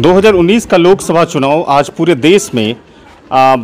2019 का लोकसभा चुनाव आज पूरे देश में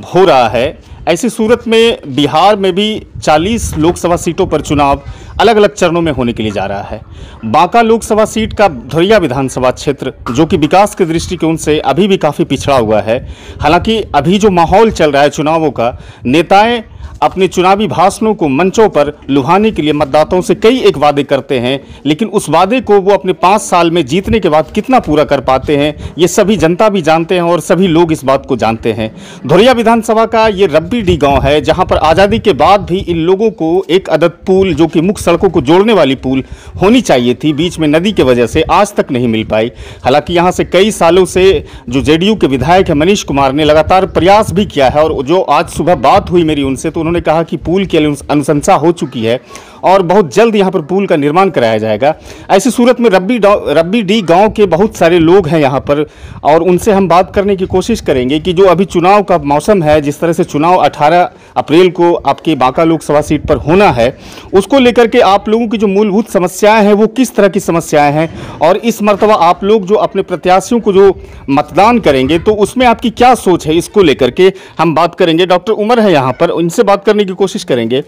हो रहा है। ऐसी सूरत में बिहार में भी 40 लोकसभा सीटों पर चुनाव अलग अलग चरणों में होने के लिए जा रहा है। बांका लोकसभा सीट का धोरिया विधानसभा क्षेत्र जो कि विकास के दृष्टिकोण से अभी भी काफ़ी पिछड़ा हुआ है। हालांकि अभी जो माहौल चल रहा है चुनावों का, नेताएं अपने चुनावी भाषणों को मंचों पर लुभाने के लिए मतदाताओं से कई एक वादे करते हैं, लेकिन उस वादे को वो अपने 5 साल में जीतने के बाद कितना पूरा कर पाते हैं ये सभी जनता भी जानते हैं और सभी लोग इस बात को जानते हैं। धोरिया विधानसभा का ये रब्बी डी गांव है जहां पर आज़ादी के बाद भी इन लोगों को एक अदद पुल जो कि मुख्य सड़कों को जोड़ने वाली पुल होनी चाहिए थी, बीच में नदी की वजह से आज तक नहीं मिल पाई। हालांकि यहाँ से कई सालों से जो जेडीयू के विधायक है मनीष कुमार ने लगातार प्रयास भी किया है और जो आज सुबह बात हुई मेरी उनसे तो उन्होंने कहा कि पुल की अनुशंसा हो चुकी है और बहुत जल्द यहां पर पुल का निर्माण कराया जाएगा। ऐसी सूरत में रब्बी डी गांव के बहुत सारे लोग हैं यहां पर और उनसे हम बात करने की कोशिश करेंगे कि जो अभी चुनाव का मौसम है, जिस तरह से चुनाव 18 अप्रैल को आपके बांका लोकसभा सीट पर होना है, उसको लेकर के आप लोगों की जो मूलभूत समस्याएं हैं वो किस तरह की समस्याएं हैं और इस मर्तबा आप लोग जो अपने प्रत्याशियों को जो मतदान करेंगे तो उसमें आपकी क्या सोच है, इसको लेकर के हम बात करेंगे। डॉक्टर उमर है यहाँ पर, इनसे बात करने की कोशिश करेंगे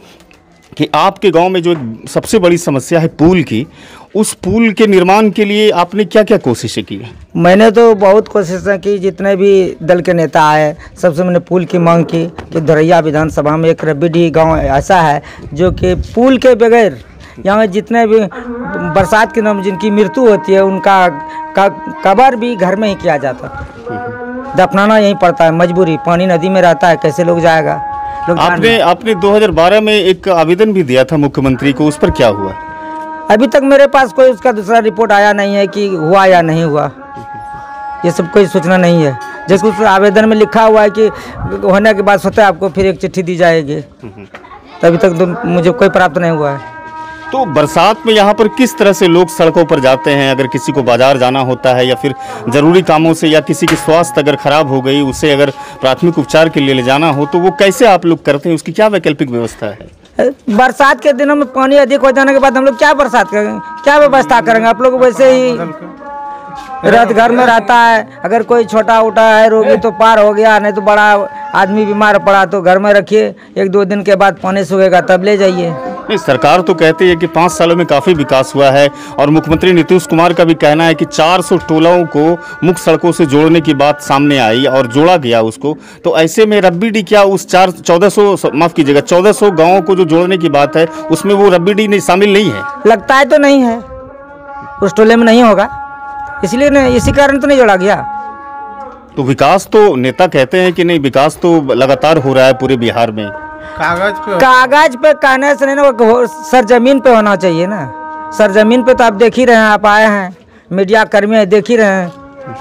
कि आपके गांव में जो एक सबसे बड़ी समस्या है पुल की, उस पुल के निर्माण के लिए आपने क्या क्या कोशिशें की? मैंने तो बहुत कोशिशें की, जितने भी दल के नेता आए सबसे मैंने पुल की मांग की कि धोरिया विधानसभा में एक रब्बी डी गाँव ऐसा है जो कि पुल के बगैर यहाँ जितने भी बरसात के नाम जिनकी मृत्यु होती है उनका कब्र भी घर में ही किया जाता, दफनाना यहीं पड़ता है, मजबूरी, पानी नदी में रहता है, कैसे लोग जाएगा। आपने 2012 में एक आवेदन भी दिया था मुख्यमंत्री को, उस पर क्या हुआ? अभी तक मेरे पास कोई उसका दूसरा रिपोर्ट आया नहीं है कि हुआ या नहीं हुआ, ये सब कोई सूचना नहीं है। जैसे उस आवेदन में लिखा हुआ है कि होने के बाद स्वतः आपको फिर एक चिट्ठी दी जाएगी, तभी तक तो मुझे कोई प्राप्त नहीं हुआ है। तो बरसात में यहाँ पर किस तरह से लोग सड़कों पर जाते हैं? अगर किसी को बाजार जाना होता है या फिर ज़रूरी कामों से या किसी की स्वास्थ्य अगर खराब हो गई, उसे अगर प्राथमिक उपचार के लिए ले जाना हो तो वो कैसे आप लोग करते हैं? उसकी क्या वैकल्पिक व्यवस्था है? बरसात के दिनों में पानी अधिक हो जाने के बाद हम लोग क्या बरसात करेंगे, क्या व्यवस्था करेंगे? आप लोग वैसे ही रात घर में रहता है, अगर कोई छोटा उटा है रोगी तो पार हो गया, नहीं तो बड़ा आदमी बीमार पड़ा तो घर में रखिए, 1-2 दिन के बाद पानी सूखेगा तब ले जाइए। नहीं, सरकार तो कहती है कि 5 सालों में काफ़ी विकास हुआ है और मुख्यमंत्री नीतीश कुमार का भी कहना है कि 400 टोलों को मुख्य सड़कों से जोड़ने की बात सामने आई और जोड़ा गया उसको। तो ऐसे में रब्बी डी क्या उस 1400 गाँवों को जो जोड़ने की बात है उसमें वो रब्बी डी शामिल नहीं है? लगता है तो नहीं है, उस टोले में नहीं होगा, इसलिए नहीं, इसी कारण तो नहीं जोड़ा गया। तो विकास तो नेता कहते हैं कि नहीं, विकास तो लगातार हो रहा है पूरे बिहार में। कागज पे कहने से नहीं ना, सरजमीन पे होना चाहिए ना। सरजमीन पे तो आप देख ही रहे हैं, आप आए हैं, मीडिया कर्मी है, देख ही रहे हैं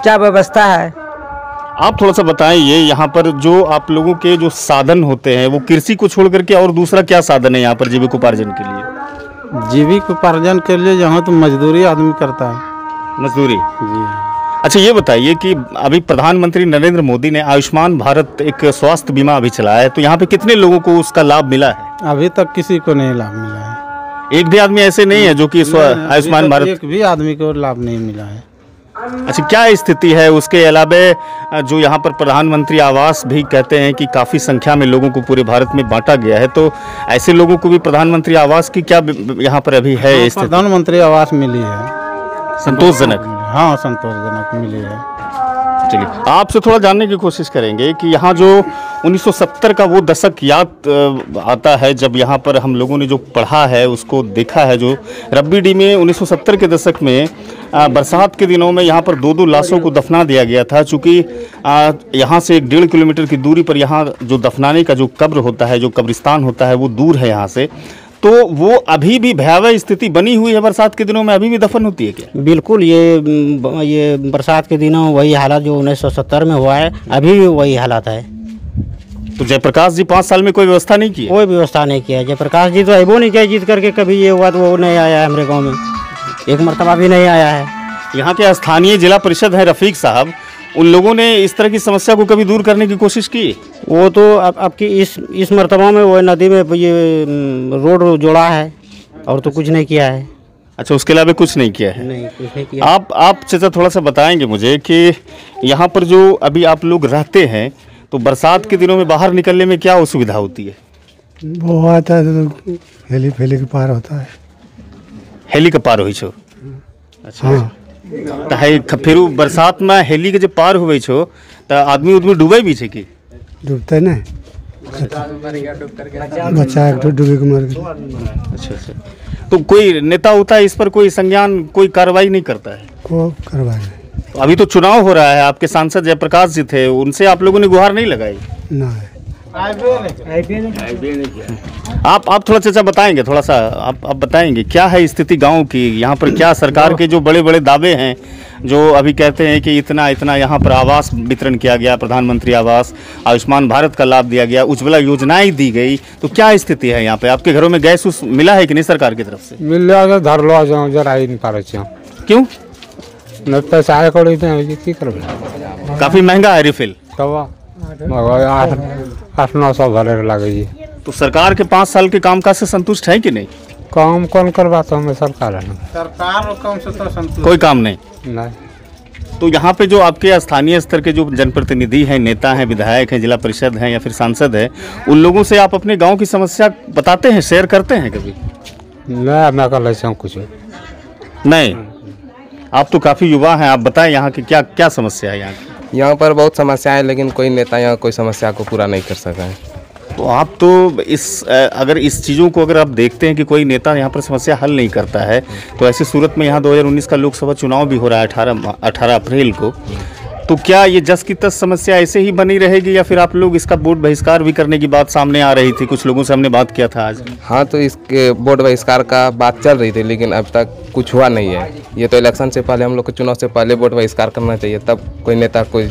क्या व्यवस्था है। आप थोड़ा सा बताएं, ये यहाँ पर जो आप लोगों के जो साधन होते हैं वो कृषि को छोड़ करके और दूसरा क्या साधन है यहाँ पर जीविकोपार्जन के लिए? जीविकोपार्जन के लिए यहाँ तो मजदूरी आदमी करता है। मजदूरी जी। अच्छा, ये बताइए कि अभी प्रधानमंत्री नरेंद्र मोदी ने आयुष्मान भारत एक स्वास्थ्य बीमा अभी चलाया है, तो यहाँ पे कितने लोगों को उसका लाभ मिला है? अभी तक किसी को नहीं लाभ मिला है। एक भी आदमी ऐसे नहीं है जो कि आयुष्मान भारत, एक भी आदमी को लाभ नहीं मिला है। अच्छा, क्या स्थिति है? उसके अलावा जो यहाँ पर प्रधानमंत्री आवास भी कहते हैं कि काफ़ी संख्या में लोगों को पूरे भारत में बांटा गया है, तो ऐसे लोगों को भी प्रधानमंत्री आवास की क्या यहाँ पर अभी है? प्रधानमंत्री आवास मिली है, संतोषजनक? हाँ, संतोषजनक मिली है। चलिए, आपसे थोड़ा जानने की कोशिश करेंगे कि यहाँ जो 1970 का वो दशक याद आता है जब यहाँ पर हम लोगों ने जो पढ़ा है उसको देखा है। जो रब्बी डी में 1970 के दशक में बरसात के दिनों में यहाँ पर 2-2 लाशों को दफना दिया गया था, चूँकि यहाँ से 1.5 किलोमीटर की दूरी पर यहाँ जो दफनाने का जो कब्र होता है, जो कब्रिस्तान होता है वो दूर है यहाँ से, तो वो अभी भी भयावह स्थिति बनी हुई है। बरसात के दिनों में अभी भी दफन होती है क्या? बिल्कुल, ये बरसात के दिनों वही हालात जो 1970 में हुआ है, अभी भी वही हालात है। तो जयप्रकाश जी 5 साल में कोई व्यवस्था नहीं की? कोई व्यवस्था नहीं किया। जयप्रकाश जी तो अबो नहीं किया, जीत करके कभी ये हुआ तो वो नहीं आया है हमारे गाँव में, एक मरतबा भी नहीं आया है। यहाँ के स्थानीय जिला परिषद है रफीक साहब, उन लोगों ने इस तरह की समस्या को कभी दूर करने की कोशिश की? वो तो आपकी इस मरतबा में वो नदी में ये रोड जोड़ा है और तो कुछ नहीं किया है। अच्छा, उसके अलावा कुछ नहीं किया है? नहीं, कुछ नहीं किया। आप चाचा थोड़ा सा बताएंगे मुझे कि यहाँ पर जो अभी आप लोग रहते हैं तो बरसात के दिनों में बाहर निकलने में क्या असुविधा होती है? वो आता है तो हेली फेली के पार होता है। हेली के पार होइ छो? अच्छा। हाँ, तो फिर बरसात में हेली के जब पार हुए छो तो आदमी उदमी डूबे भी छे कि? डूबते नहीं, बच्चा एक डूबे के मर गया। अच्छा अच्छा। तो कोई नेता होता है इस पर कोई संज्ञान, कोई कार्रवाई नहीं करता है? को करवाए नहीं। अभी तो चुनाव हो रहा है, आपके सांसद जयप्रकाश जी थे, उनसे आप लोगों ने गुहार नहीं लगाई? ना, आप थोड़ा चाचा बताएंगे, थोड़ा सा आप बताएंगे क्या है स्थिति गांव की? यहाँ पर क्या सरकार के जो बड़े बड़े दावे हैं, जो अभी कहते हैं कि इतना इतना यहाँ पर आवास वितरण किया गया, प्रधानमंत्री आवास, आयुष्मान भारत का लाभ दिया गया, उज्ज्वला योजनाएं दी गई, तो क्या स्थिति है यहाँ पे? आपके घरों में गैस उस मिला है कि नहीं सरकार की तरफ से? मिल जाएगा धर लो जाओ जरा ही नहीं पा रहे हैं। क्यों? न पैसा आए कौड़ी की करबे, काफ़ी महंगा है रिफिल। तब 800-900 भरे लगे। तो सरकार के 5 साल के कामकाज से संतुष्ट है कि नहीं? काम कौन करवाता हमें? सरकार है, सरकार काम से तो संतुष्ट कोई काम नहीं। नहीं। तो यहाँ पे जो आपके स्थानीय स्तर के जो जनप्रतिनिधि हैं, नेता हैं, विधायक हैं, जिला परिषद हैं या फिर सांसद हैं, उन लोगों से आप अपने गांव की समस्या बताते हैं, शेयर करते हैं कभी? मैं कर लेता हूँ कुछ नहीं। आप तो काफ़ी युवा हैं, आप बताएं यहाँ की क्या क्या समस्या है यहाँ की? यहाँ पर बहुत समस्या है, लेकिन कोई नेता यहाँ कोई समस्या को पूरा नहीं कर सका है। तो आप तो अगर इस चीज़ों को अगर आप देखते हैं कि कोई नेता यहाँ पर समस्या हल नहीं करता है, तो ऐसी सूरत में यहाँ 2019 का लोकसभा चुनाव भी हो रहा है 18 अप्रैल को, तो क्या ये जस की तस समस्या ऐसे ही बनी रहेगी या फिर आप लोग इसका वोट बहिष्कार भी करने की बात सामने आ रही थी? कुछ लोगों से हमने बात किया था आज। हाँ, तो इसके वोट बहिष्कार का बात चल रही थी, लेकिन अब तक कुछ हुआ नहीं है। ये तो इलेक्शन से पहले, हम लोग को चुनाव से पहले वोट बहिष्कार करना चाहिए, तब कोई नेता कोई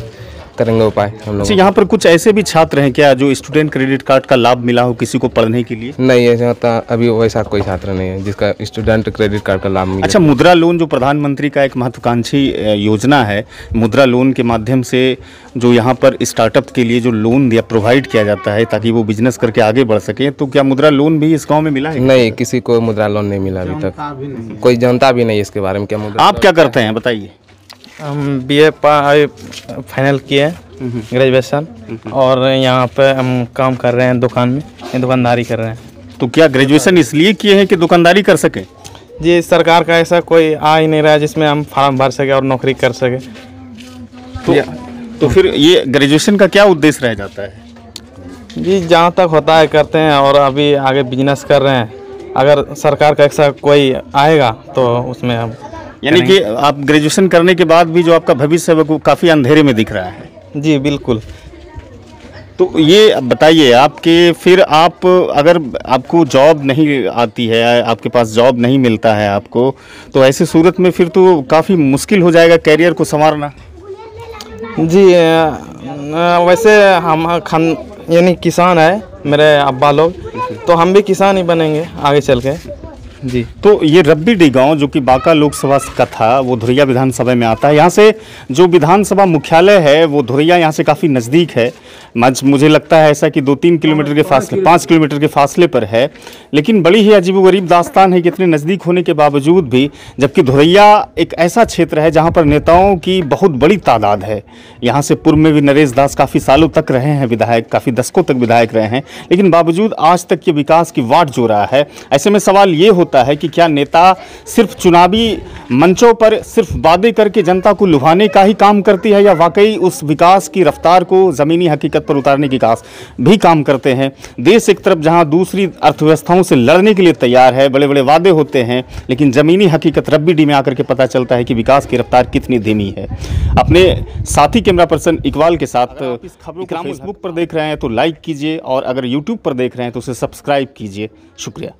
करेंगे उपाय हम लोग। यहाँ पर कुछ ऐसे भी छात्र हैं क्या जो स्टूडेंट क्रेडिट कार्ड का लाभ मिला हो किसी को पढ़ने के लिए? नहीं है, यहाँ तो अभी वैसा कोई छात्र नहीं है जिसका स्टूडेंट क्रेडिट कार्ड का लाभ मिले। अच्छा, मुद्रा लोन जो प्रधानमंत्री का एक महत्वाकांक्षी योजना है, मुद्रा लोन के माध्यम से जो यहाँ पर स्टार्टअप के लिए जो लोन दिया प्रोवाइड किया जाता है ताकि वो बिजनेस करके आगे बढ़ सके, तो क्या मुद्रा लोन भी इस गाँव में मिला है? नहीं, किसी को मुद्रा लोन नहीं मिला अभी तक, कोई जानता भी नहीं इसके बारे में क्या मुद्रा। आप क्या करते हैं बताइए? हम BA फाइनल किए, ग्रेजुएशन, और यहाँ पे हम काम कर रहे हैं दुकान में, दुकानदारी कर रहे हैं। तो क्या ग्रेजुएशन इसलिए किए हैं कि दुकानदारी कर सकें? जी, सरकार का ऐसा कोई आ ही नहीं रहा है जिसमें हम फॉर्म भर सके और नौकरी कर सके। तो फिर ये ग्रेजुएशन का क्या उद्देश्य रह जाता है? जी, जहाँ तक होता है करते हैं, और अभी आगे बिजनेस कर रहे हैं। अगर सरकार का ऐसा कोई आएगा तो उसमें हम, यानी कि आप ग्रेजुएशन करने के बाद भी जो आपका भविष्य है वो काफ़ी अंधेरे में दिख रहा है। जी बिल्कुल। तो ये बताइए आपके फिर आप अगर आपको जॉब नहीं आती है, आपके पास जॉब नहीं मिलता है आपको, तो ऐसी सूरत में फिर तो काफ़ी मुश्किल हो जाएगा कैरियर को संवारना। जी, वैसे हम यानी किसान है मेरे अब्बा लोग, तो हम भी किसान ही बनेंगे आगे चल के। जी, तो ये रब्बीडीह गांव जो कि बांका लोकसभा का था वो धुरिया विधानसभा में आता है। यहाँ से जो विधानसभा मुख्यालय है वो धुरिया यहाँ से काफ़ी नज़दीक है। मुझे लगता है ऐसा कि 2-3 किलोमीटर के फासले, 5 किलोमीटर के फासले पर है। लेकिन बड़ी ही अजीबोगरीब दास्तान है कि इतने नज़दीक होने के बावजूद भी, जबकि धुरिया एक ऐसा क्षेत्र है जहाँ पर नेताओं की बहुत बड़ी तादाद है। यहाँ से पूर्व में भी नरेश दास काफ़ी सालों तक रहे हैं विधायक, काफ़ी दशकों तक विधायक रहे हैं, लेकिन बावजूद आज तक ये विकास की वाट जो रहा है। ऐसे में सवाल ये होता है कि क्या नेता सिर्फ चुनावी मंचों पर सिर्फ वादे करके जनता को लुभाने का ही काम करती है, या वाकई उस विकास की रफ्तार को ज़मीनी हकीकत पर उतारने की भी काम करते हैं? देश एक तरफ जहां दूसरी अर्थव्यवस्थाओं से लड़ने के लिए तैयार है, बड़े बड़े वादे होते हैं, लेकिन ज़मीनी हकीकत रब्बीडीह में आकर के पता चलता है कि विकास की रफ्तार कितनी धीमी है। अपने साथी कैमरा पर्सन इकबाल के साथ इस खबरों को फेसबुक पर देख रहे हैं तो लाइक कीजिए, और अगर यूट्यूब पर देख रहे हैं तो उसे सब्सक्राइब कीजिए। शुक्रिया।